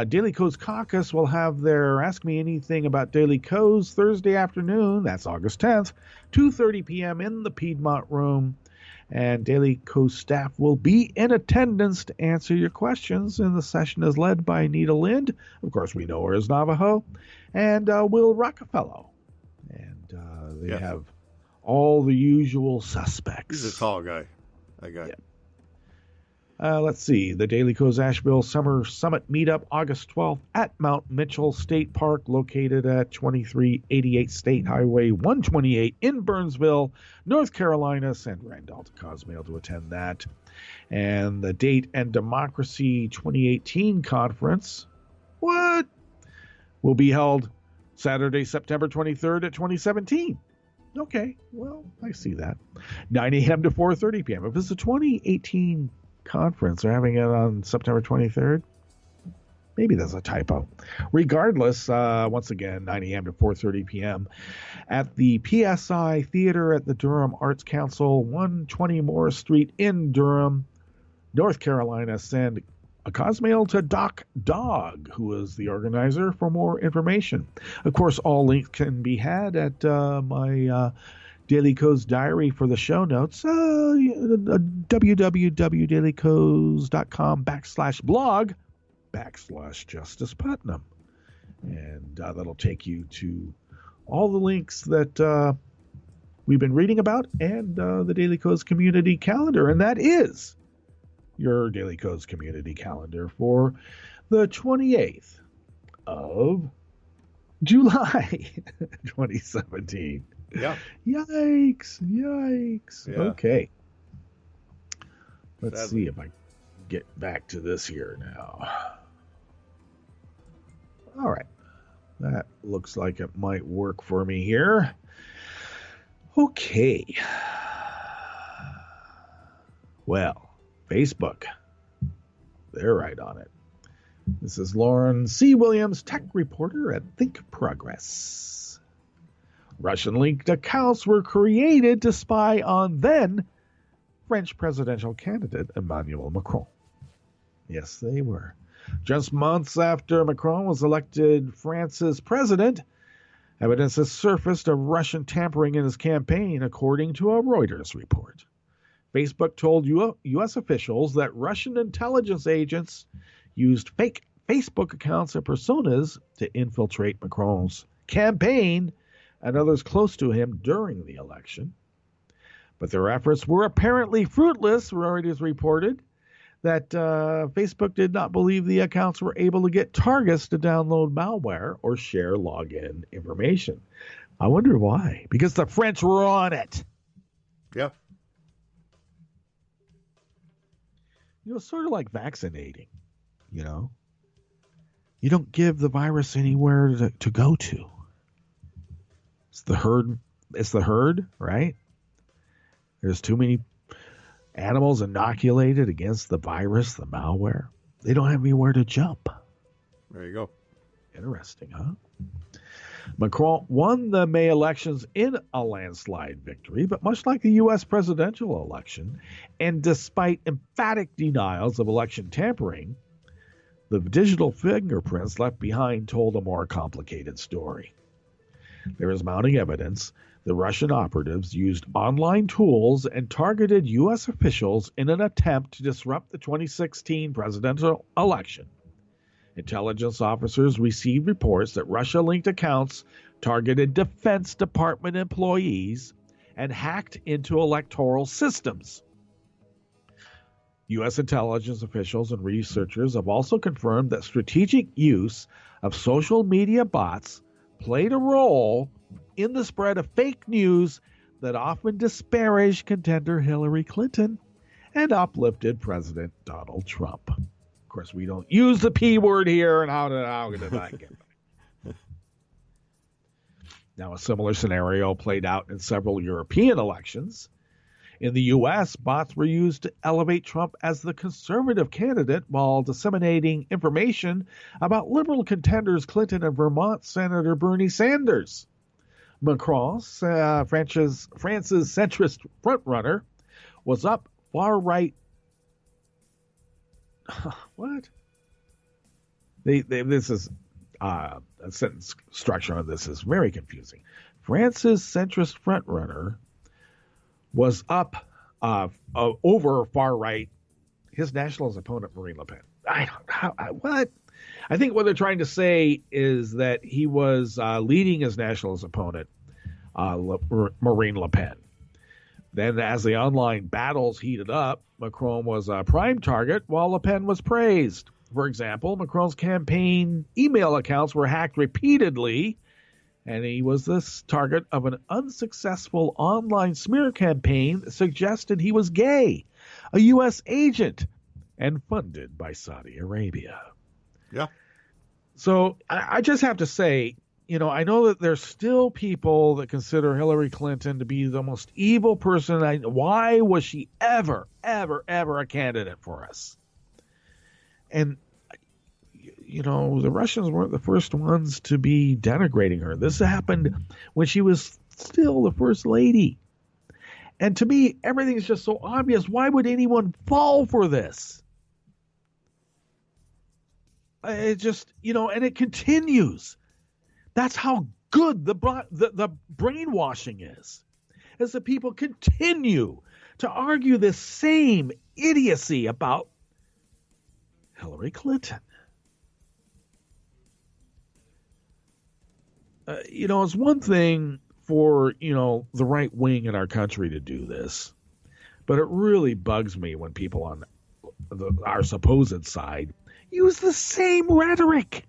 Daily Coast Caucus will have their Ask Me Anything About Daily Coast Thursday afternoon. That's August 10th, 2:30 p.m. in the Piedmont Room. And Daily Coast staff will be in attendance to answer your questions. And the session is led by Anita Lind. Of course, we know her as Navajo. And Will Rockefeller. And they have all the usual suspects. He's a tall guy. I got it. Let's see. The Daily Coast Asheville Summer Summit Meetup, August 12th at Mount Mitchell State Park, located at 2388 State Highway 128 in Burnsville, North Carolina. Send Randall to Cosmail to attend that. And the Date and Democracy 2018 conference, will be held Saturday, September 23rd at 2017. Okay, well, I see that. 9 a.m. to 4:30 p.m. If it's a 2018 conference, they're having it on September 23rd. Maybe that's a typo. Regardless, once again, 9 a.m. to 4:30 p.m. at the PSI Theater at the Durham Arts Council, 120 Morris Street in Durham, North Carolina. Send a Cosmail to Doc Dog, who is the organizer, for more information. Of course, all links can be had at my Daily Coast Diary for the show notes, www.dailycoast.com/blog/Justice Putnam. And that'll take you to all the links that we've been reading about and the Daily Coast Community Calendar. And that is your Daily Coast Community Calendar for the 28th of July, 2017. Yeah. Yikes. Yeah. Okay. Let's see if I can get back to this here now. All right. That looks like it might work for me here. Okay. Well, Facebook. They're right on it. This is Lauren C. Williams, tech reporter at Think Progress. Russian-linked accounts were created to spy on then French presidential candidate Emmanuel Macron. Yes, they were. Just months after Macron was elected France's president, evidence has surfaced of Russian tampering in his campaign, according to a Reuters report. Facebook told U.S. officials that Russian intelligence agents used fake Facebook accounts and personas to infiltrate Macron's campaign and others close to him during the election. But their efforts were apparently fruitless, Reuters reported that Facebook did not believe the accounts were able to get targets to download malware or share login information. I wonder why. Because the French were on it. Yeah. Sort of like vaccinating, You don't give the virus anywhere to go to. It's the herd, right? There's too many animals inoculated against the virus, the malware. They don't have anywhere to jump. There you go. Interesting, huh? Macron won the May elections in a landslide victory, but much like the U.S. presidential election, and despite emphatic denials of election tampering, the digital fingerprints left behind told a more complicated story. There is mounting evidence the Russian operatives used online tools and targeted U.S. officials in an attempt to disrupt the 2016 presidential election. Intelligence officers received reports that Russia-linked accounts targeted Defense Department employees and hacked into electoral systems. U.S. intelligence officials and researchers have also confirmed that strategic use of social media bots played a role in the spread of fake news that often disparaged contender Hillary Clinton and uplifted President Donald Trump. Of course, we don't use the P word here, and how did that get? Now, a similar scenario played out in several European elections. In the U.S., bots were used to elevate Trump as the conservative candidate while disseminating information about liberal contenders Clinton and Vermont Senator Bernie Sanders. Macron, France's centrist frontrunner, was up far-right. What? This is a sentence structure on this is very confusing. France's centrist frontrunner was up over far-right his nationalist opponent, Marine Le Pen. What? I think what they're trying to say is that he was leading his nationalist opponent, Marine Le Pen. Then, as the online battles heated up, Macron was a prime target while Le Pen was praised. For example, Macron's campaign email accounts were hacked repeatedly, and he was the target of an unsuccessful online smear campaign that suggested he was gay, a U.S. agent, and funded by Saudi Arabia. Yeah. So I just have to say, I know that there's still people that consider Hillary Clinton to be the most evil person. Why was she ever a candidate for us? And, the Russians weren't the first ones to be denigrating her. This happened when she was still the first lady. And to me, everything's just so obvious. Why would anyone fall for this? It just, and it continues. That's how good the brainwashing is that people continue to argue this same idiocy about Hillary Clinton. It's one thing for, the right wing in our country to do this, but it really bugs me when people on our supposed side use the same rhetoric.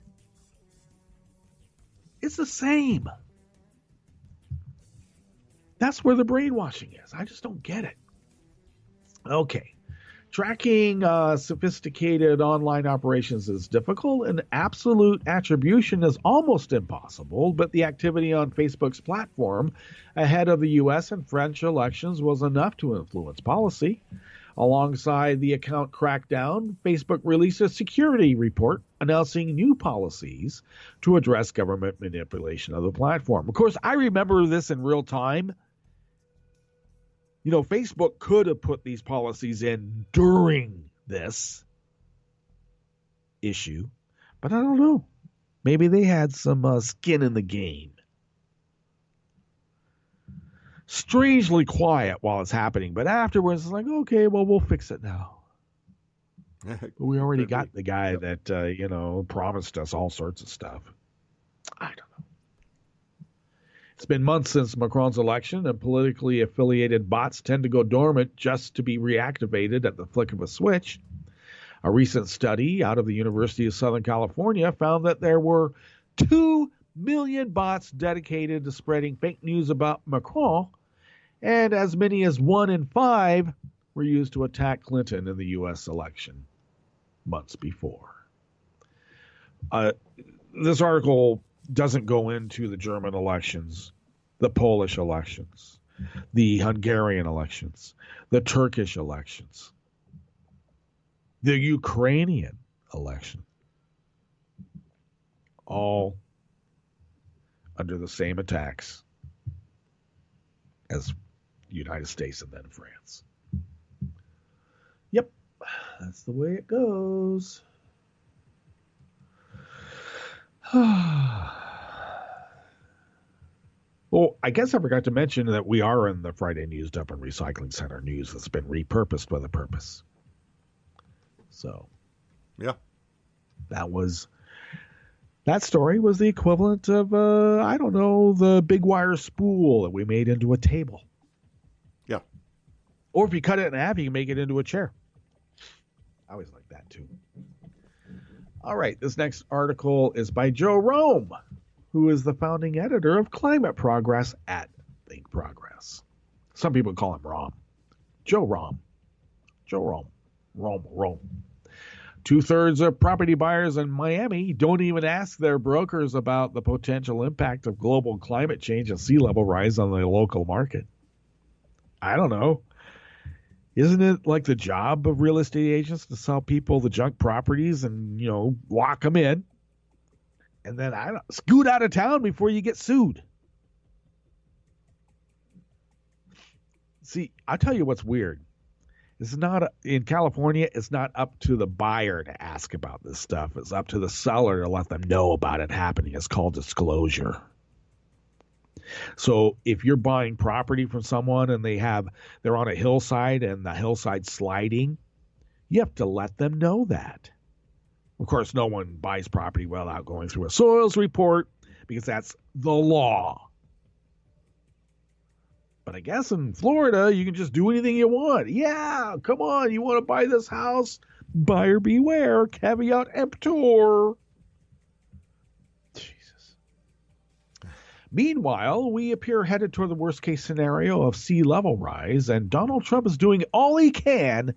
It's the same. That's where the brainwashing is. I just don't get it. Okay. Tracking sophisticated online operations is difficult, and absolute attribution is almost impossible, but the activity on Facebook's platform ahead of the U.S. and French elections was enough to influence policy. Alongside the account crackdown, Facebook released a security report announcing new policies to address government manipulation of the platform. Of course, I remember this in real time. You know, Facebook could have put these policies in during this issue, but I don't know. Maybe they had some skin in the game. Strangely quiet while it's happening, but afterwards it's like, okay, well, we'll fix it now. But we already got the guy that, promised us all sorts of stuff. I don't know. It's been months since Macron's election, and politically affiliated bots tend to go dormant just to be reactivated at the flick of a switch. A recent study out of the University of Southern California found that there were 2 million bots dedicated to spreading fake news about Macron, and as many as 1 in 5 were used to attack Clinton in the U.S. election months before. This article doesn't go into the German elections, the Polish elections, the Hungarian elections, the Turkish elections, the Ukrainian election, all under the same attacks as the United States and then France. Yep, that's the way it goes. Well, I guess I forgot to mention that we are in the Friday News Dump and Recycling Center news that's been repurposed with a purpose. So, yeah, that story was the equivalent of, the big wire spool that we made into a table. Yeah. Or if you cut it in half, you can make it into a chair. I always like that, too. All right, this next article is by Joe Rome, who is the founding editor of Climate Progress at Think Progress. Some people call him Rom. Joe Rom. Joe Rome. Rome. 2/3 of property buyers in Miami don't even ask their brokers about the potential impact of global climate change and sea level rise on the local market. I don't know. Isn't it like the job of real estate agents to sell people the junk properties and, lock them in? And then scoot out of town before you get sued. See, I'll tell you what's weird. In California, it's not up to the buyer to ask about this stuff. It's up to the seller to let them know about it happening. It's called disclosure. So if you're buying property from someone and they're on a hillside and the hillside's sliding, you have to let them know that. Of course, no one buys property without going through a soils report because that's the law. But I guess in Florida, you can just do anything you want. Yeah, come on, you want to buy this house? Buyer beware, caveat emptor. Jesus. Meanwhile, we appear headed toward the worst-case scenario of sea level rise, and Donald Trump is doing all he can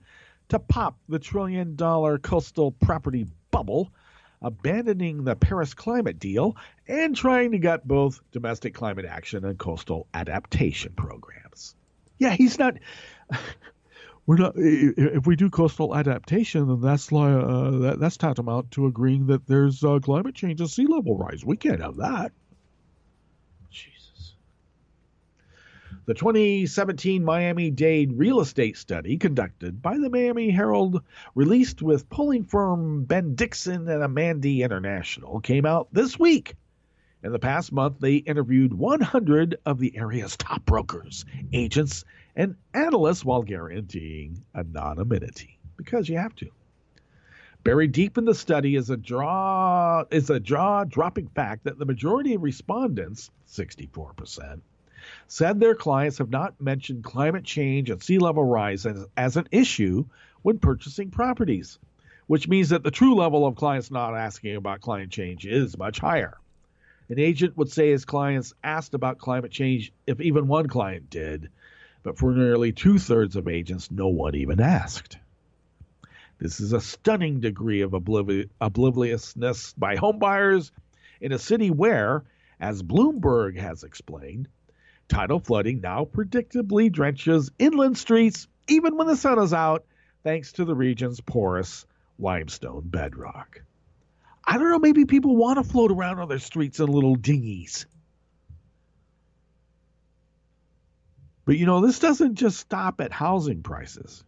to pop the trillion-dollar coastal property bubble, abandoning the Paris climate deal, and trying to gut both domestic climate action and coastal adaptation programs. Yeah, he's not. We're not. If we do coastal adaptation, then that's tantamount to agreeing that there's climate change and sea level rise. We can't have that. Jesus. The 2017 Miami-Dade real estate study conducted by the Miami Herald, released with polling firm Ben Dixon and Amandi International, came out this week. In the past month, they interviewed 100 of the area's top brokers, agents, and analysts while guaranteeing anonymity, because you have to. Buried deep in the study is a jaw-dropping fact that the majority of respondents, 64%, said their clients have not mentioned climate change and sea level rise as an issue when purchasing properties, which means that the true level of clients not asking about climate change is much higher. An agent would say his clients asked about climate change if even one client did, but for nearly 2/3 of agents, no one even asked. This is a stunning degree of obliviousness by homebuyers in a city where, as Bloomberg has explained, tidal flooding now predictably drenches inland streets even when the sun is out, thanks to the region's porous limestone bedrock. I don't know, maybe people want to float around on their streets in little dinghies. But this doesn't just stop at housing prices.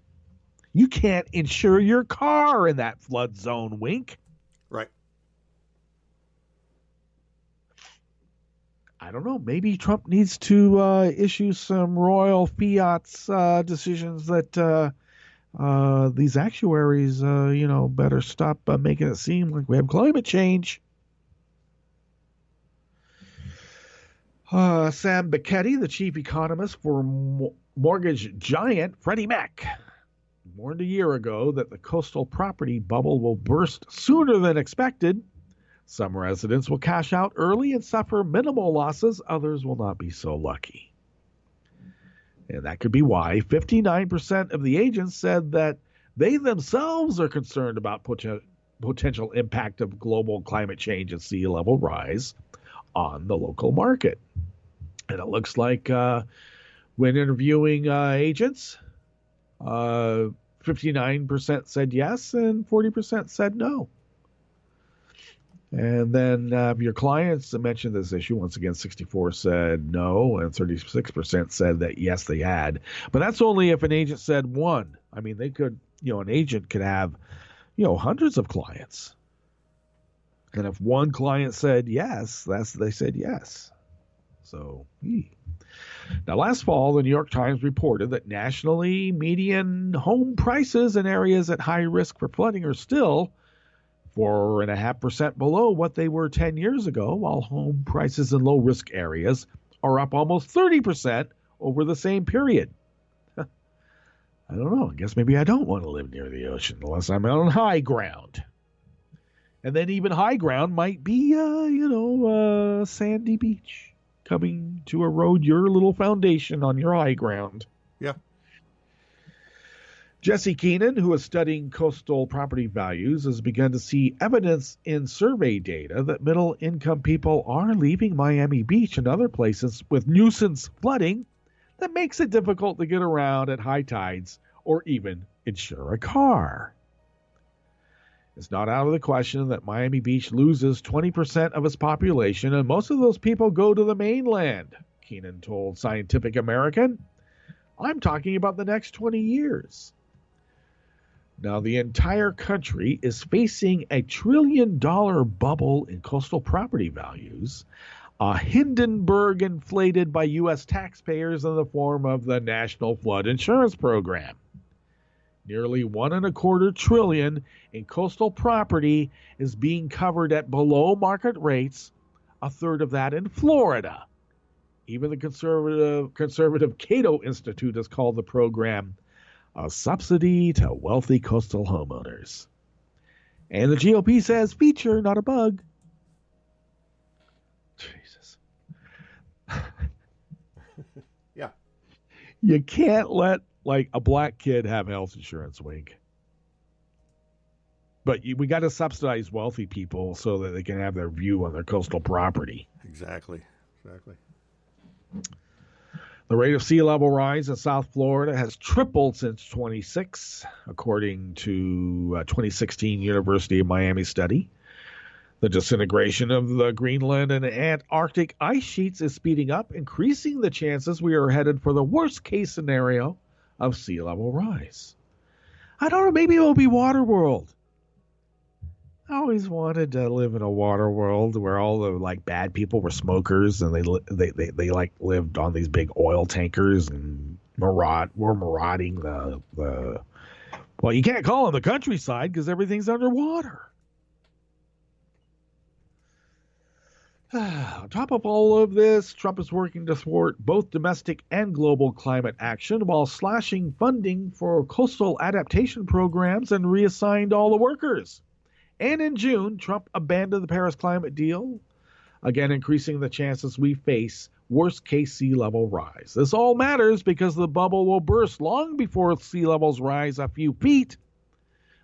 You can't insure your car in that flood zone, Wink. Right. I don't know. Maybe Trump needs to issue some royal fiats decisions that these actuaries, better stop making it seem like we have climate change. Sam Piketty, the chief economist for mortgage giant Freddie Mac, warned a year ago that the coastal property bubble will burst sooner than expected. Some residents will cash out early and suffer minimal losses. Others will not be so lucky. And that could be why 59% of the agents said that they themselves are concerned about potential impact of global climate change and sea level rise on the local market. And it looks like when interviewing agents, 59% said yes and 40% said no. And then your clients mentioned this issue. Once again, 64 said no, and 36% said that yes, they had. But that's only if an agent said one. I mean, they could, an agent could have, hundreds of clients. And if one client said yes, they said yes. So, Now, last fall, the New York Times reported that nationally, median home prices in areas at high risk for flooding are still 4.5% below what they were 10 years ago, while home prices in low-risk areas are up almost 30% over the same period. I don't know. I guess maybe I don't want to live near the ocean unless I'm on high ground. And then even high ground might be, a sandy beach coming to erode your little foundation on your high ground. Yeah. Jesse Keenan, who is studying coastal property values, has begun to see evidence in survey data that middle-income people are leaving Miami Beach and other places with nuisance flooding that makes it difficult to get around at high tides or even insure a car. It's not out of the question that Miami Beach loses 20% of its population, and most of those people go to the mainland, Keenan told Scientific American. I'm talking about the next 20 years. Now, the entire country is facing a $1 trillion bubble in coastal property values, a Hindenburg inflated by U.S. taxpayers in the form of the National Flood Insurance Program. Nearly $1.25 trillion in coastal property is being covered at below market rates, a third of that in Florida. Even the conservative Cato Institute has called the program a subsidy to wealthy coastal homeowners. And the GOP says feature, not a bug. Jesus. Yeah. You can't let, a black kid have health insurance, Wink. But we got to subsidize wealthy people so that they can have their view on their coastal property. Exactly. The rate of sea level rise in South Florida has tripled since 26, according to a 2016 University of Miami study. The disintegration of the Greenland and Antarctic ice sheets is speeding up, increasing the chances we are headed for the worst-case scenario of sea level rise. I don't know, maybe it'll be Waterworld. I always wanted to live in a water world where all the bad people were smokers and they lived on these big oil tankers and were marauding the well, you can't call them the countryside because everything's underwater. On top of all of this, Trump is working to thwart both domestic and global climate action while slashing funding for coastal adaptation programs and reassigned all the workers. And in June, Trump abandoned the Paris climate deal, again increasing the chances we face worst-case sea level rise. This all matters because the bubble will burst long before sea levels rise a few feet.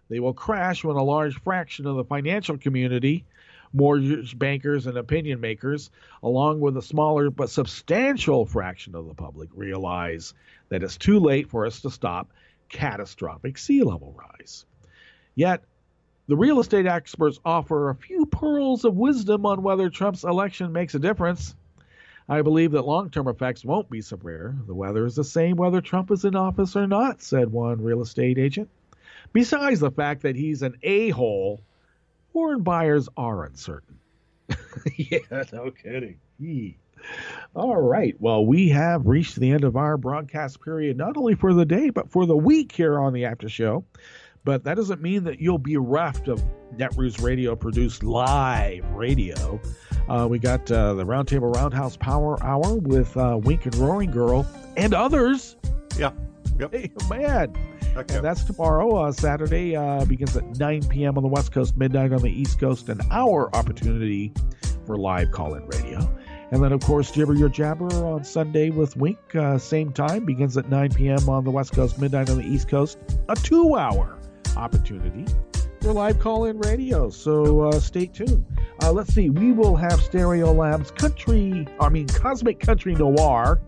They will crash when a large fraction of the financial community, mortgage bankers and opinion makers, along with a smaller but substantial fraction of the public, realize that it's too late for us to stop catastrophic sea level rise. Yet, the real estate experts offer a few pearls of wisdom on whether Trump's election makes a difference. I believe that long-term effects won't be severe. The weather is the same whether Trump is in office or not, said one real estate agent. Besides the fact that he's an a-hole, foreign buyers are uncertain. Yeah, no kidding. All right. Well, we have reached the end of our broadcast period, not only for the day, but for the week here on the After Show. But that doesn't mean that you'll be bereft of Netroots Radio produced live radio. We got the Roundtable Roundhouse Power Hour with Wink and Roaring Girl and others. Yeah. Yep. Hey, man. Okay. And that's tomorrow. Saturday begins at 9 p.m. on the West Coast, midnight on the East Coast, an hour opportunity for live call-in radio. And then, of course, Jibber Your Jabber on Sunday with Wink. Same time, begins at 9 p.m. on the West Coast, midnight on the East Coast. A 2-hour opportunity for live call-in radio. So stay tuned. Let's see. We will have Stereo Labs Cosmic Country Noir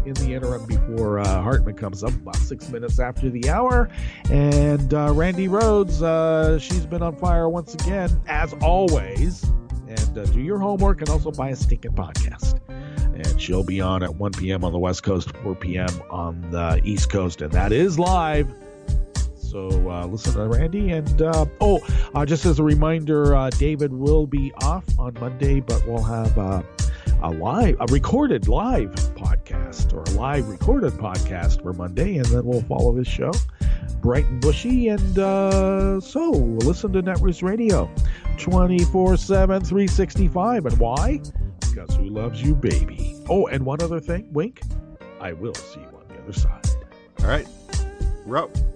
in the interim before Hartman comes up about 6 minutes after the hour. And Randy Rhodes, she's been on fire once again, as always. And do your homework and also buy a stinking podcast. And she'll be on at 1 p.m. on the West Coast, 4 p.m. on the East Coast. And that is live. So listen to Randy. And just as a reminder, David will be off on Monday, but we'll have a recorded live podcast or a live recorded podcast for Monday, and then we'll follow his show, bright and bushy. And so listen to Netroots Radio 24/7, 365. And why? Because who loves you, baby? Oh, and one other thing, Wink, I will see you on the other side. All right. We're out.